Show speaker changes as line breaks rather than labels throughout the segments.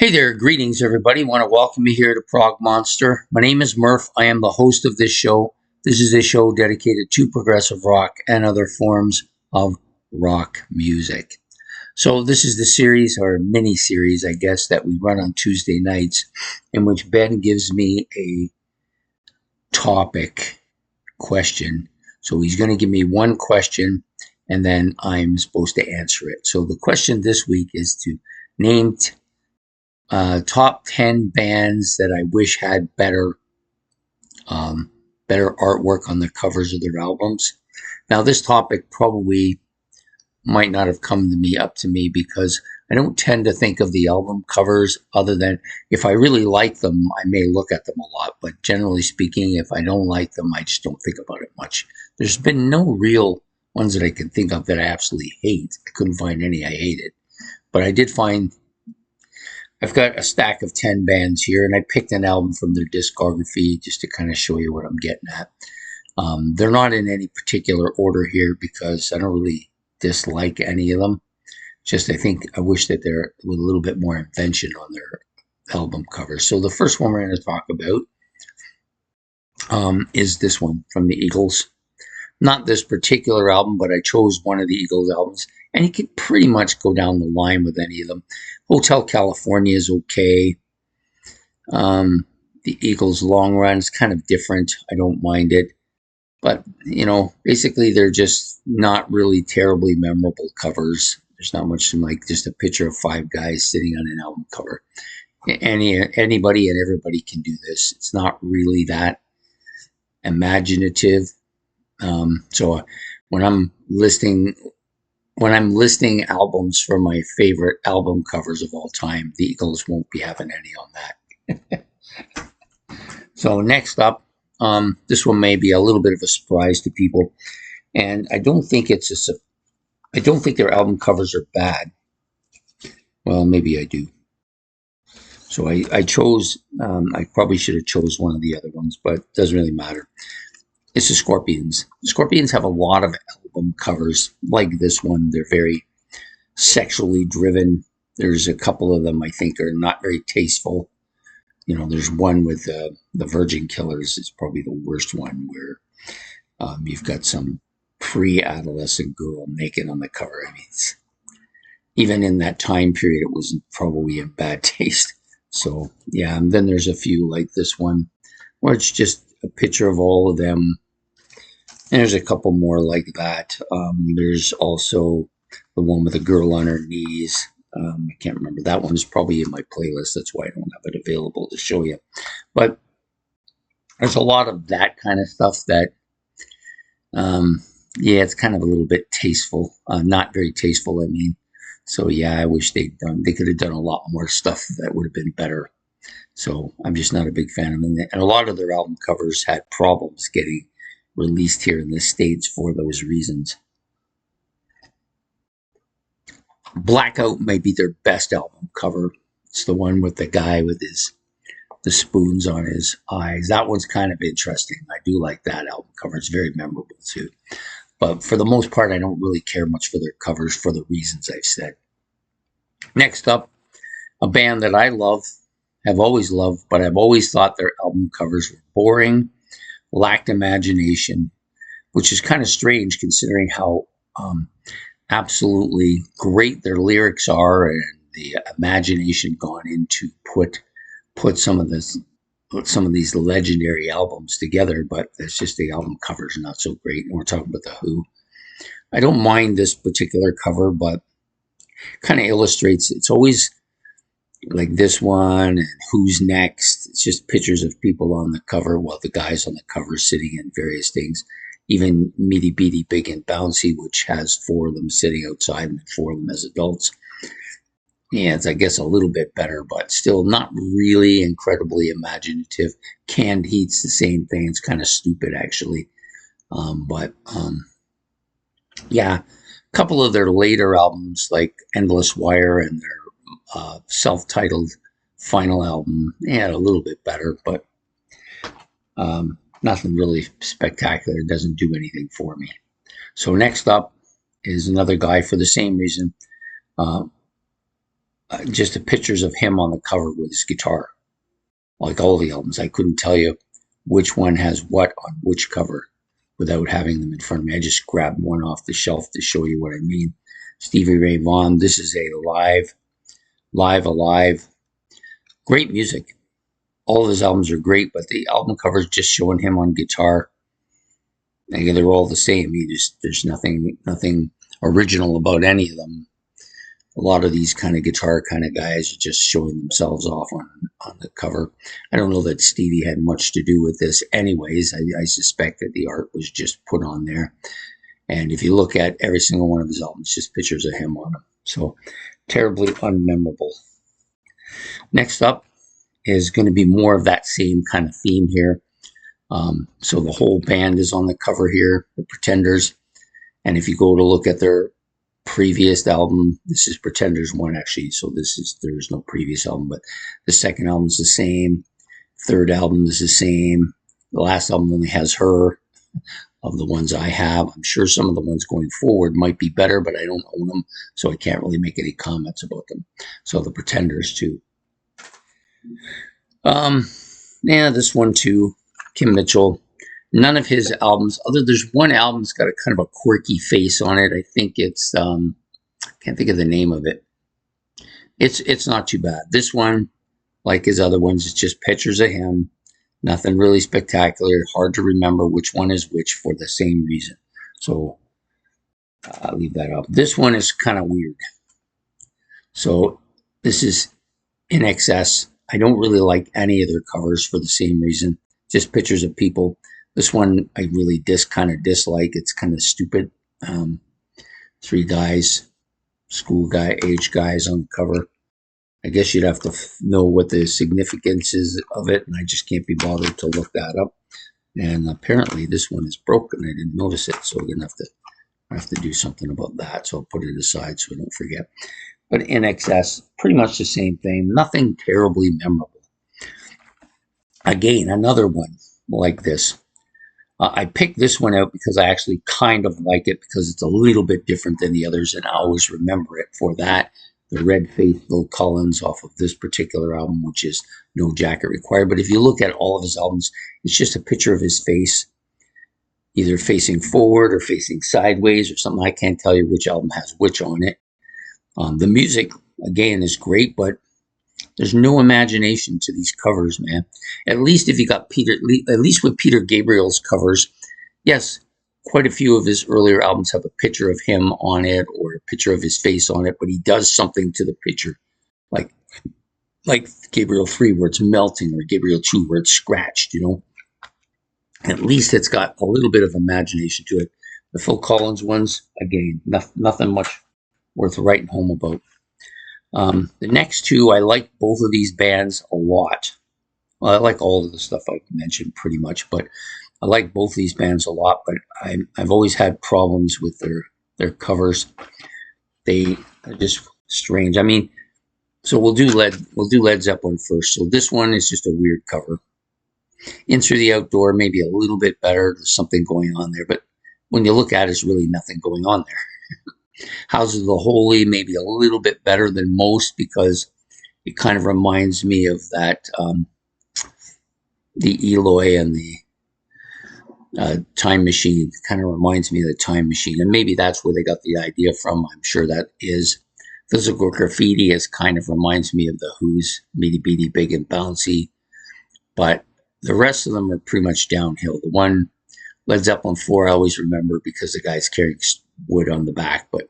Hey there, greetings everybody. Want to welcome you here to Prog Monster. My name is Murph. I am the host of this show. This is a show dedicated to progressive rock and other forms of rock music. So this is the series, or mini series, I guess, that we run on Tuesday nights, in which Ben gives me a topic question. So he's going to give me one question, and then I'm supposed to answer it. So the question this week is to name top 10 bands that I wish had better artwork on the covers of their albums. Now, this topic probably might not have come up to me because I don't tend to think of the album covers, other than if I really like them, I may look at them a lot. But generally speaking, if I don't like them, I just don't think about it much. There's been no real ones that I can think of that I absolutely hate. I couldn't find any I hated. But I did find I've got a stack of 10 bands here, and I picked an album from their discography just to kind of show you what I'm getting at. They're not in any particular order here because I don't really dislike any of them. Just I wish that there was a little bit more invention on their album covers. So the first one we're going to talk about is this one from the Eagles. Not this particular album, but I chose one of the Eagles albums, and you can pretty much go down the line with any of them. Hotel California is okay. The Eagles' Long Run is kind of different. I don't mind it. But, basically they're just not really terribly memorable covers. There's not much to like, just a picture of five guys sitting on an album cover. Anybody and everybody can do this. It's not really that imaginative. So when I'm listing albums for my favorite album covers of all time, the Eagles won't be having any on that. So next up, this one may be a little bit of a surprise to people, and I don't think their album covers are bad. Well, maybe I do. So I chose. I probably should have chose one of the other ones, but it doesn't really matter. It's the Scorpions. The Scorpions have a lot of album covers like this one. They're very sexually driven. There's a couple of them I think are not very tasteful. There's one with the Virgin Killers. It's probably the worst one, where you've got some pre-adolescent girl naked on the cover. I mean, even in that time period, it was probably in bad taste. So yeah, and then there's a few like this one, where it's just a picture of all of them. And there's a couple more like that. There's also the one with a girl on her knees. I can't remember. That one's probably in my playlist. That's why I don't have it available to show you. But there's a lot of that kind of stuff that, it's kind of a little bit tasteful. Not very tasteful, I mean. So yeah, I wish they could have done a lot more stuff that would have been better. So I'm just not a big fan of them. And a lot of their album covers had problems getting released here in the States for those reasons. Blackout might be their best album cover. It's the one with the guy with the spoons on his eyes. That one's kind of interesting. I do like that album cover. It's very memorable too. But for the most part, I don't really care much for their covers for the reasons I've said. Next up, a band that I love, have always loved, but I've always thought their album covers were boring, lacked imagination, which is kind of strange considering how absolutely great their lyrics are and the imagination gone into put some of these legendary albums together. But it's just the album covers are not so great. And we're talking about the Who. I don't mind this particular cover, but kind of illustrates. It's always like this one and Who's Next. It's just pictures of people on the cover, while the guys on the cover sitting in various things. Even Meaty Beaty Big and Bouncy, which has four of them sitting outside and four of them as adults. Yeah, it's, I guess, a little bit better, but still not really incredibly imaginative. Canned Heat's the same thing. It's kind of stupid, actually. Yeah, a couple of their later albums, like Endless Wire and their self-titled final album, a little bit better, but nothing really spectacular. It doesn't do anything for me. So next up is another guy for the same reason. just the pictures of him on the cover with his guitar, like all the albums. I couldn't tell you which one has what on which cover without having them in front of me. I just grabbed one off the shelf to show you what I mean. Stevie Ray Vaughan. This is a live, alive. Great music. All of his albums are great, but the album covers just showing him on guitar. Again, they're all the same. There's nothing original about any of them. A lot of these kind of guitar kind of guys are just showing themselves off on the cover. I don't know that Stevie had much to do with this anyways. I suspect that the art was just put on there. And if you look at every single one of his albums, just pictures of him on them. So terribly unmemorable. Next up is going to be more of that same kind of theme here. So the whole band is on the cover here, the Pretenders. And if you go to look at their previous album, this is Pretenders 1 actually, so there's no previous album, but the second album is the same, third album is the same, the last album only has her. Of the ones I have, I'm sure some of the ones going forward might be better, but I don't own them, so I can't really make any comments about them. So the Pretenders too. Yeah, this one too, Kim Mitchell. None of his albums, there's one album's got a kind of a quirky face on it. I think it's can't think of the name of it. It's not too bad. This one, like his other ones, it's just pictures of him. Nothing really spectacular. Hard to remember which one is which for the same reason. So I'll leave that up. This one is kind of weird. So this is In Excess. I don't really like any of their covers for the same reason. Just pictures of people. This one I really kind of dislike. It's kind of stupid. 3 guys, age guys on the cover. I guess you'd have to know what the significance is of it, and I just can't be bothered to look that up. And apparently this one is broken. I didn't notice it, so we're gonna have to do something about that. So I'll put it aside so I don't forget. But In Excess, pretty much the same thing. Nothing terribly memorable. Again, another one like this. I picked this one out because I actually kind of like it because it's a little bit different than the others, and I always remember it for that. The red-faced Phil Collins off of this particular album, which is No Jacket Required. But if you look at all of his albums, it's just a picture of his face, either facing forward or facing sideways or something. I can't tell you which album has which on it. The music, again, is great, but there's no imagination to these covers, man. At least if you got at least with Peter Gabriel's covers, yes, quite a few of his earlier albums have a picture of him on it or a picture of his face on it, but he does something to the picture, like Gabriel 3 where it's melting or Gabriel 2 where it's scratched, At least it's got a little bit of imagination to it. The Phil Collins ones, again, nothing much worth writing home about. The next two, I like both of these bands a lot. Well, I like all of the stuff I've mentioned pretty much, but I like both these bands a lot. But I've always had problems with their covers. They are just strange. I mean, so we'll do Led Zeppelin first. So this one is just a weird cover. In Through the Outdoor, maybe a little bit better. There's something going on there, but when you look at it, there's really nothing going on there. Houses of the Holy, maybe a little bit better than most because it kind of reminds me of that, the Eloy and the Time Machine. It kind of reminds me of the Time Machine, and maybe that's where they got the idea from. I'm sure that is. Physical Graffiti is kind of reminds me of the Who's Meaty Beaty Big and Bouncy, but the rest of them are pretty much downhill. The one, Led Zeppelin 4, I always remember because the guy's carrying wood on the back, but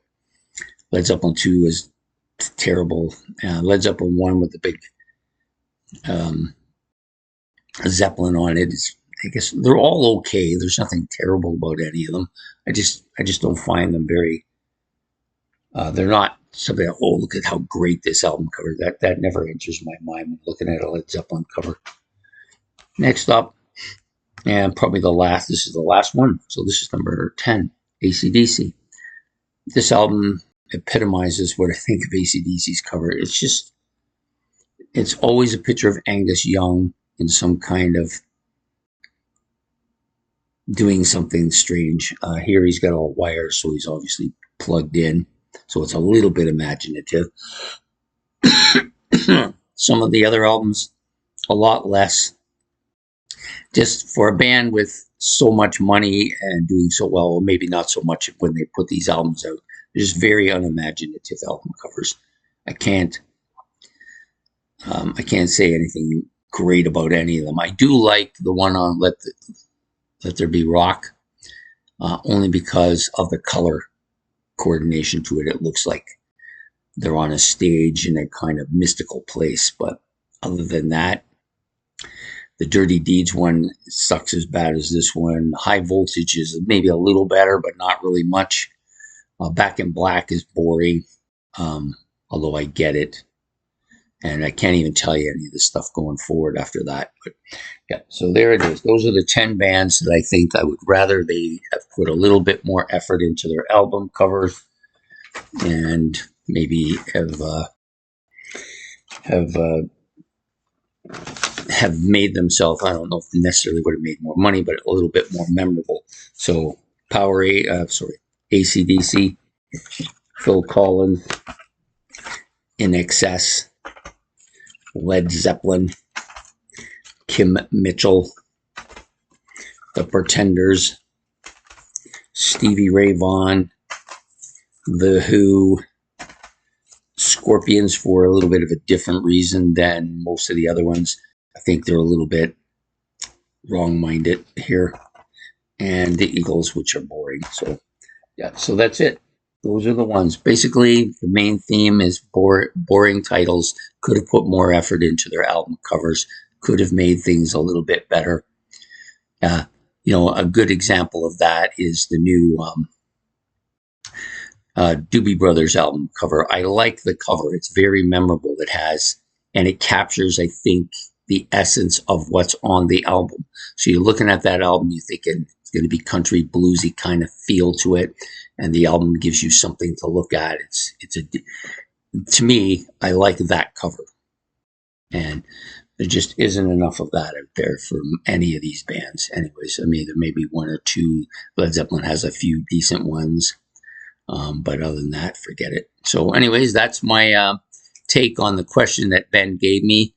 Led Zeppelin 2 is terrible. Led Zeppelin 1 with the big Zeppelin on it is, I guess, they're all okay. There's nothing terrible about any of them. I just don't find them very, they're not something, oh, look at how great this album cover. That never enters my mind when looking at a Led Zeppelin cover. Next up, and probably this is the last one. So this is number 10, AC/DC. This album epitomizes what I think of AC/DC's cover. It's always a picture of Angus Young in some kind of doing something strange. Here he's got all wires, so he's obviously plugged in. So it's a little bit imaginative. Some of the other albums, a lot less. Just for a band with so much money and doing so well, maybe not so much when they put these albums out. They're just very unimaginative album covers. I can't say anything great about any of them. I do like the one on Let There Be Rock, only because of the color coordination to it. It looks like they're on a stage in a kind of mystical place. But other than that, the Dirty Deeds one sucks as bad as this one. High Voltage is maybe a little better, but not really much. Back in Black is boring, although I get it. And I can't even tell you any of the stuff going forward after that. But yeah, so there it is. Those are the 10 bands that I think I would rather they have put a little bit more effort into their album covers and maybe have made themselves, I don't know if necessarily would have made more money, but a little bit more memorable. So AC/DC, Phil Collins, In Excess, Led Zeppelin, Kim Mitchell, The Pretenders, Stevie Ray Vaughan, The Who, Scorpions for a little bit of a different reason than most of the other ones. I think they're a little bit wrong-minded here. And the Eagles, which are boring. So, yeah, so that's it. Those are the ones. Basically, the main theme is boring titles. Could have put more effort into their album covers. Could have made things a little bit better. A good example of that is the new Doobie Brothers album cover. I like the cover. It's very memorable. And it captures, I think, the essence of what's on the album. So you're looking at that album, you're thinking it's going to be country bluesy kind of feel to it, and the album gives you something to look at. To me, I like that cover, and there just isn't enough of that out there for any of these bands. Anyways, I mean, there may be one or two. Led Zeppelin has a few decent ones, but other than that, forget it. So, anyways, that's my take on the question that Ben gave me.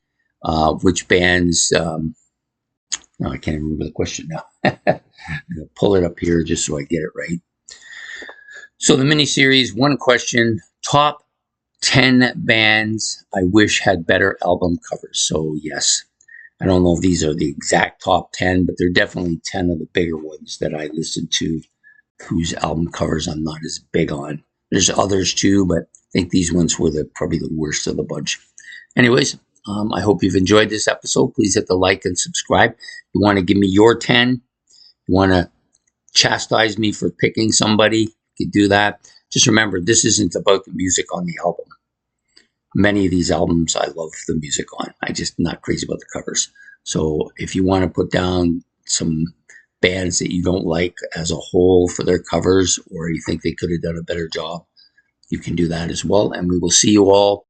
Which bands? No, I can't remember the question now. I'm going to pull it up here just so I get it right. So the mini-series, one question, top 10 bands I wish had better album covers. So yes, I don't know if these are the exact top 10, but they're definitely 10 of the bigger ones that I listened to whose album covers I'm not as big on. There's others too, but I think these ones were probably the worst of the bunch. Anyways, I hope you've enjoyed this episode. Please hit the like and subscribe. If you want to give me your 10, you want to chastise me for picking somebody, you could do that. Just remember, this isn't about the music on the album. Many of these albums I love the music on. I'm just not crazy about the covers. So if you want to put down some bands that you don't like as a whole for their covers, or you think they could have done a better job, you can do that as well. And we will see you all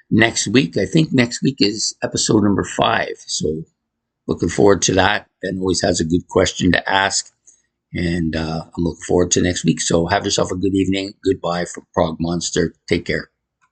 next week. I think next week is episode number 5. So looking forward to that. Ben always has a good question to ask. And I'm looking forward to next week. So have yourself a good evening. Goodbye from Prog Monster. Take care.